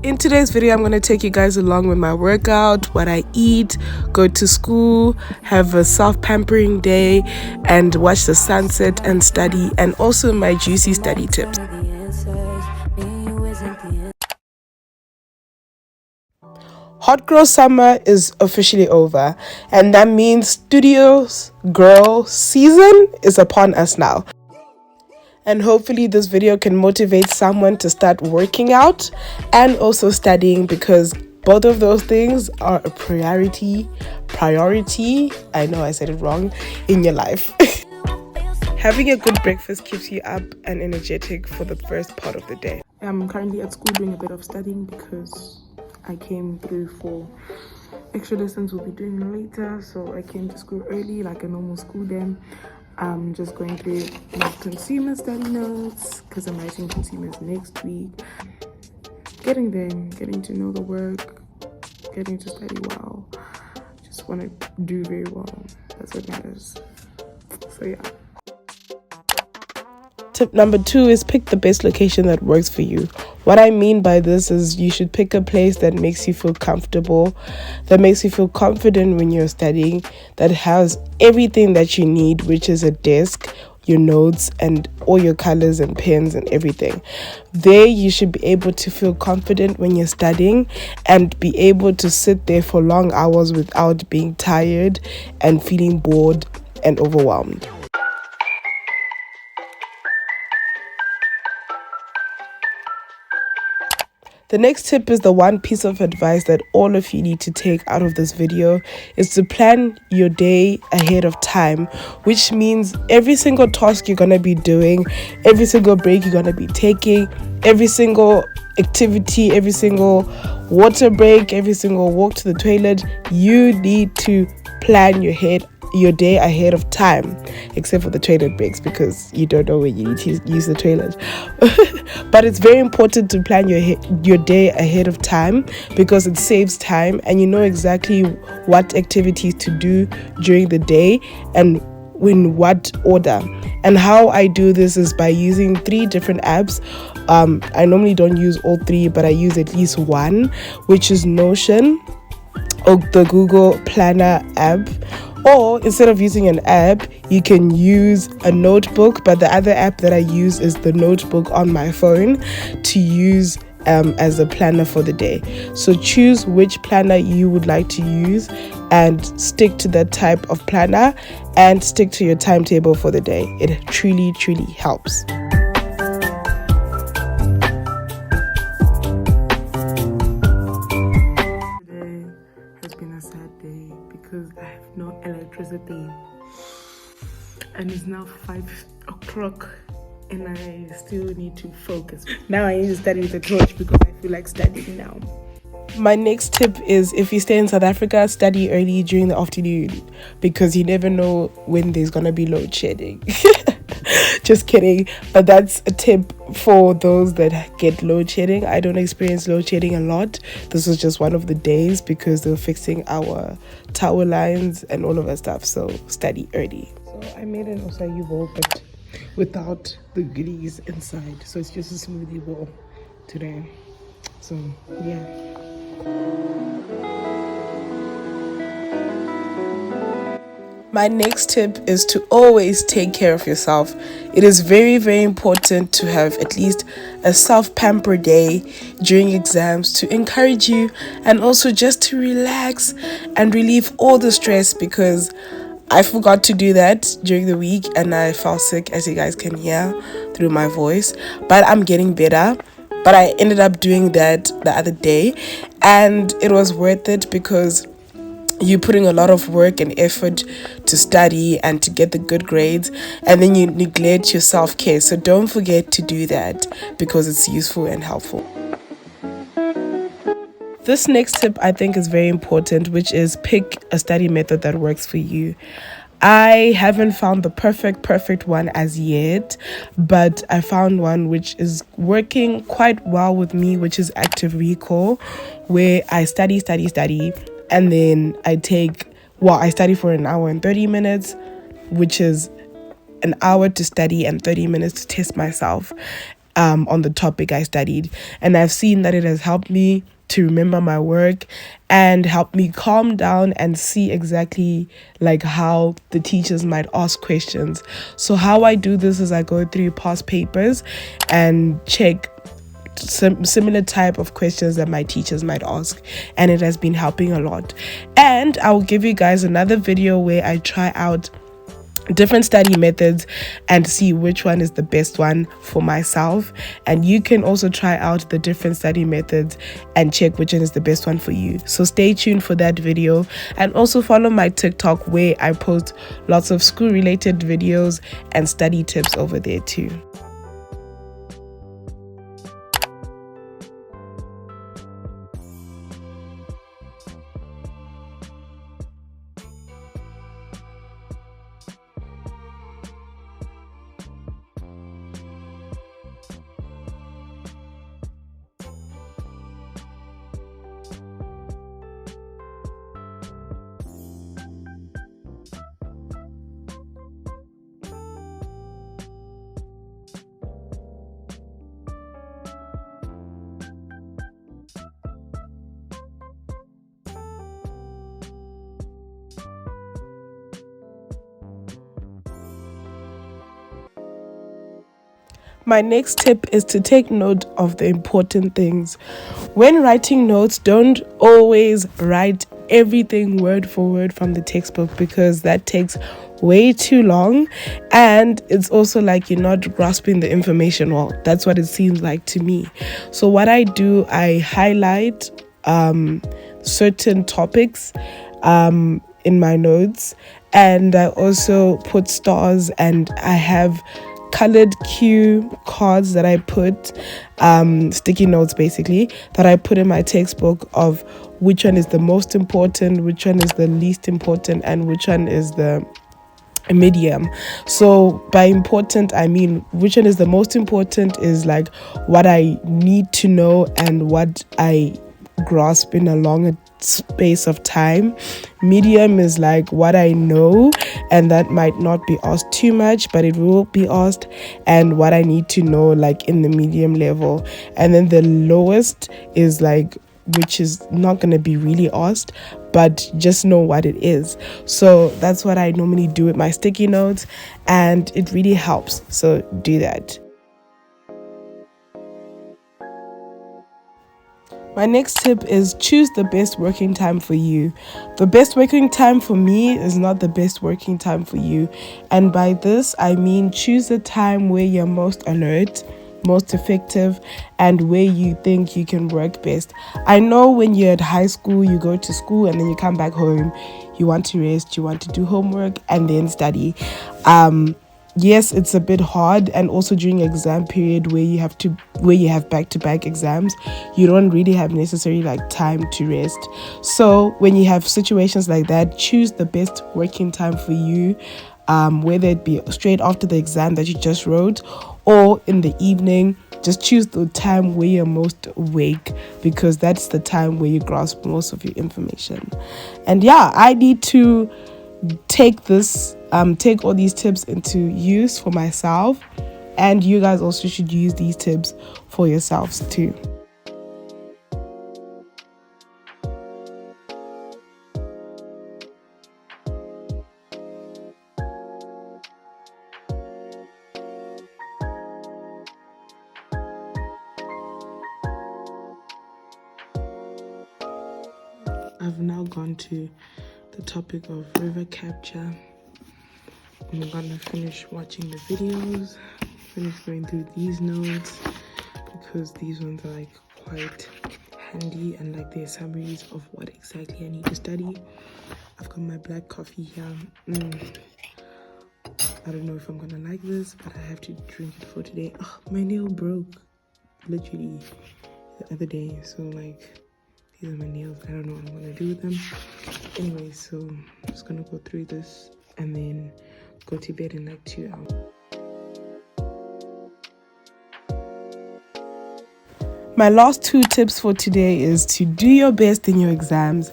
In today's video, I'm going to take you guys along with my workout, what I eat, go to school, have a self-pampering day, and watch the sunset and study, and also my juicy study tips. Hot girl summer is officially over, and that means studios girl season is upon us now. And hopefully this video can motivate someone to start working out and also studying, because both of those things are a priority, I know I said it wrong, in your life. Having a good breakfast keeps you up and energetic for the first part of the day. I'm currently at school doing a bit of studying because I came through for extra lessons we'll be doing later, so I came to school early like a normal school day. I'm just going through my consumer study notes because I'm writing consumers next week. Getting there, getting to know the work, getting to study well. Just want to do very well. That's what matters. So yeah. Tip number 2 is pick the best location that works for you. What I mean by this is you should pick a place that makes you feel comfortable, that makes you feel confident when you're studying, that has everything that you need, which is a desk, your notes, and all your colors and pens and everything. There you should be able to feel confident when you're studying and be able to sit there for long hours without being tired and feeling bored and overwhelmed. The next tip is the one piece of advice that all of you need to take out of this video, is to plan your day ahead of time, which means every single task you're going to be doing, every single break you're going to be taking, every single activity, every single water break, every single walk to the toilet, you need to plan your day ahead of time, except for the toilet breaks because you don't know when you need to use the toilet. But it's very important to plan your day ahead of time because it saves time and you know exactly what activities to do during the day and in what order. And how I do this is by using 3 different apps. I normally don't use all 3, but I use at least one, which is Notion or the Google Planner app. Or instead of using an app, you can use a notebook, but the other app that I use is the notebook on my phone to use as a planner for the day. So choose which planner you would like to use and stick to that type of planner and stick to your timetable for the day. It truly, truly helps. Because I have no electricity and it's now 5 o'clock and I still need to focus. Now I need to study with a torch because I feel like studying now. My next tip is, if you stay in South Africa, study early during the afternoon because you never know when there's gonna be load shedding. Just kidding, but that's a tip for those that get load shedding. I don't experience load shedding a lot. This was just one of the days because they were fixing our tower lines and all of that stuff, so study early. So I made an acai bowl but without the goodies inside, so it's just a smoothie bowl today. So yeah. My next tip is to always take care of yourself. It is very, very important to have at least a self-pamper day during exams to encourage you and also just to relax and relieve all the stress, because I forgot to do that during the week and I fell sick, as you guys can hear through my voice, but I'm getting better. But I ended up doing that the other day and it was worth it because you're putting a lot of work and effort to study and to get the good grades, and then you neglect your self-care. So don't forget to do that because it's useful and helpful. This next tip I think is very important, which is pick a study method that works for you. I haven't found the perfect one as yet, but I found one which is working quite well with me, which is active recall, where I study, and then I study for an hour and 30 minutes, which is an hour to study and 30 minutes to test myself. on the topic I studied. And I've seen that it has helped me to remember my work and help me calm down and see exactly like how the teachers might ask questions. So how I do this is I go through past papers and check some similar type of questions that my teachers might ask, and it has been helping a lot. And I will give you guys another video where I try out different study methods and see which one is the best one for myself, and you can also try out the different study methods and check which one is the best one for you. So stay tuned for that video, and also follow my TikTok where I post lots of school related videos and study tips over there too. My next tip is to take note of the important things. When writing notes, don't always write everything word for word from the textbook, because that takes way too long, and it's also like you're not grasping the information well. That's what it seems like to me. So what I do, I highlight certain topics in my notes, and I also put stars, and I have colored cue cards that I put, sticky notes basically, that I put in my textbook of which one is the most important, which one is the least important, and which one is the medium. So by important, I mean which one is the most important is like what I need to know and what I grasp in a longer space of time. Medium is like what I know, and that might not be asked too much, but it will be asked, and what I need to know like in the medium level. And then the lowest is like which is not going to be really asked, but just know what it is. So that's what I normally do with my sticky notes, and it really helps. So do that. My next tip is choose the best working time for you. The best working time for me is not the best working time for you. And by this, I mean choose a time where you're most alert, most effective, and where you think you can work best. I know when you're at high school, you go to school and then you come back home, you want to rest, you want to do homework and then study. Yes, it's a bit hard, and also during exam period where you have back-to-back exams, you don't really have necessarily like time to rest. So when you have situations like that, choose the best working time for you, whether it be straight after the exam that you just wrote or in the evening. Just choose the time where you're most awake, because that's the time where you grasp most of your information. And yeah, I need to take all these tips into use for myself, and you guys also should use these tips for yourselves too. I've now gone to the topic of river capture. I'm gonna finish watching the videos, finish going through these notes, because these ones are like quite handy, and like they're summaries of what exactly I need to study. I've got my black coffee here. I don't know if I'm gonna like this, but I have to drink it for today. Oh, my nail broke literally the other day, so like these are my nails. I don't know what I'm gonna do with them. Anyway, so I'm just gonna go through this and then go to bed in like 2 hours. My last 2 tips for today is to do your best in your exams,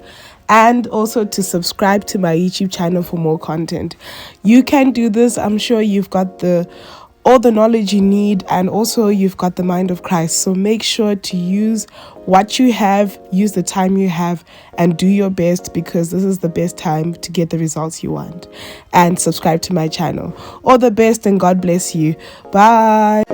and also to subscribe to my YouTube channel for more content. You can do this. I'm sure you've got the all the knowledge you need, and also you've got the mind of Christ. So make sure to use what you have, use the time you have, and do your best, because this is the best time to get the results you want. And subscribe to my channel. All the best, and God bless you. Bye.